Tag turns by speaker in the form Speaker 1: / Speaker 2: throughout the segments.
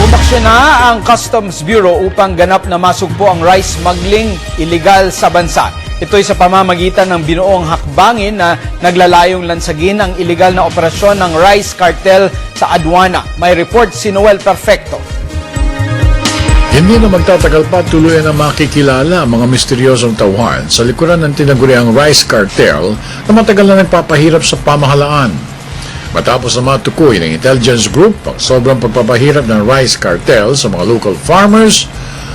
Speaker 1: Umaksyon na ang Customs Bureau upang ganap na masugpo ang rice smuggling illegal sa bansa. Ito'y sa pamamagitan ng binuong hakbangin na naglalayong lansagin ang illegal na operasyon ng rice cartel sa aduana. May report si Noel Perfecto.
Speaker 2: Hindi na magtatagal pa tuluyan na makikilala ang mga misteryosong tauhan sa likuran ng tinaguriang rice cartel na matagal na nagpapahirap sa pamahalaan. Matapos na matukoy ng intelligence group ang sobrang pagpapahirap ng rice cartel sa mga local farmers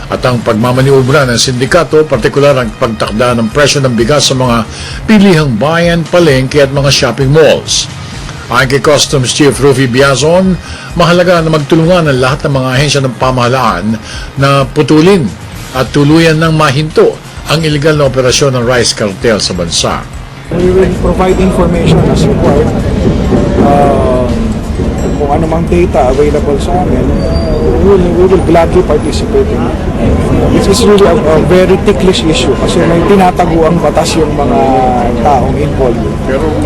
Speaker 2: at ang pagmamaniobra ng sindikato, partikular ang pagtakda ng presyo ng bigas sa mga pilihang bayan, palengke at mga shopping malls. Ayon kay Customs Chief Rufy Biazon, mahalaga na magtulungan ang lahat ng mga ahensya ng pamahalaan na putulin at tuluyan ng mahinto ang iligal na operasyon ng rice cartel sa bansa.
Speaker 3: We will provide information as required. Kung ano mang data available sa amin, we will gladly participate in it. This is really a very ticklish issue kasi may tinatago ang batas yung mga taong involved.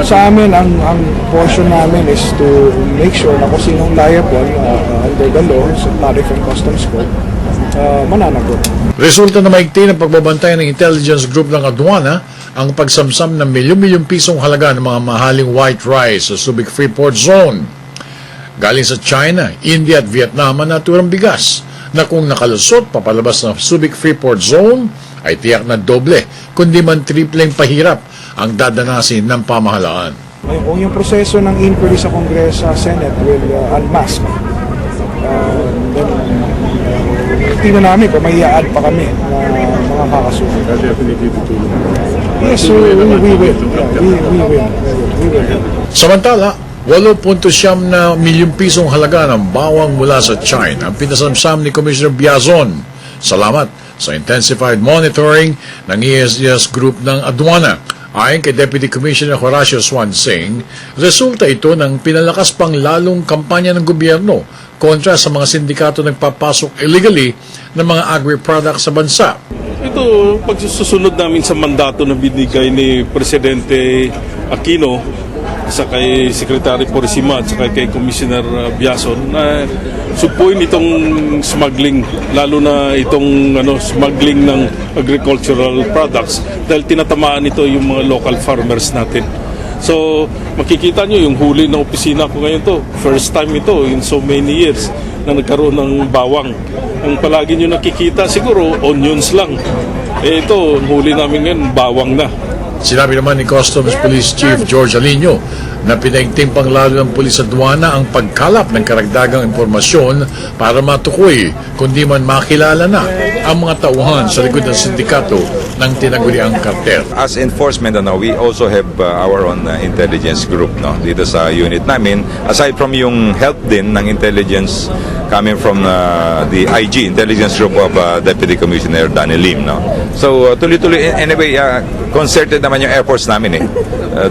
Speaker 3: Sa amin, ang portion namin is to make sure na kung sinong liable under the law, sa Tariff and Customs Code, mananagot.
Speaker 2: Resulta na maigti ng pagbabantay ng intelligence group ng aduana ang pagsamsam ng milyon-milyong pisong halaga ng mga mahaling white rice sa Subic Freeport Zone. Galing sa China, India at Vietnam ang naturang bigas na kung nakalusot papalabas ng Subic Freeport Zone ay tiyak na doble kundi man tripleng pahirap ang dadanasin ng pamahalaan.
Speaker 3: Kung yung proseso ng inquiry sa Congress, sa Senate will unmask, then tingnan namin kung may i-add pa kami na mga kakasuhan. Yes, we will.
Speaker 2: Samantala, 8.7 na milyong pisong halaga ng bawang mula sa China ang pinasamsam ni Commissioner Biazon. Salamat sa intensified monitoring ng ESDS Group ng Aduana. Ayon kay Deputy Commissioner Horacio Swansing, resulta ito ng pinalakas pang lalong kampanya ng gobyerno kontra sa mga sindikato nagpapasok illegally ng mga agri-products sa bansa.
Speaker 4: Ito, pagsusunod namin sa mandato na binigay ni Presidente Aquino sa kay Secretary Porcima at saka kay Commissioner Biazon na supuin itong smuggling, lalo na itong smuggling ng agricultural products dahil tinatamaan ito yung mga local farmers natin. So, makikita nyo yung huli ng opisina ko ngayon to. First time ito in so many years na nagkaroon ng bawang. Ang palagi nyo nakikita siguro, onions lang. Ito, huli namin ngayon, bawang na.
Speaker 2: Sinabi naman ni Customs Police Chief George Alino na pinaigting pang lalo ng pulis aduana ang pagkalap ng karagdagang impormasyon para matukoy kundi man makilala na ang mga tauhan sa likod ng sindikato ng tinaguriang kartel.
Speaker 5: As enforcement, we also have our own intelligence group dito sa unit namin. Aside from yung help din ng intelligence coming from the IG, Intelligence Group of Deputy Commissioner Danny Lim. So tuloy-tuloy, anyway, concerted naman yung efforts namin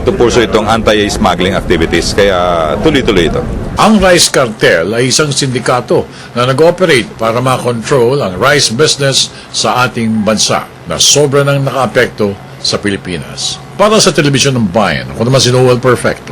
Speaker 5: to pursue itong anti-smuggling activities. Kaya tuloy-tuloy ito.
Speaker 2: Ang rice cartel ay isang sindikato na nag-operate para makontrol ang rice business sa ating bansa na sobra nang nakaapekto sa Pilipinas. Para sa Telebisyon ng Bayan, ako naman si Noel Perfecto.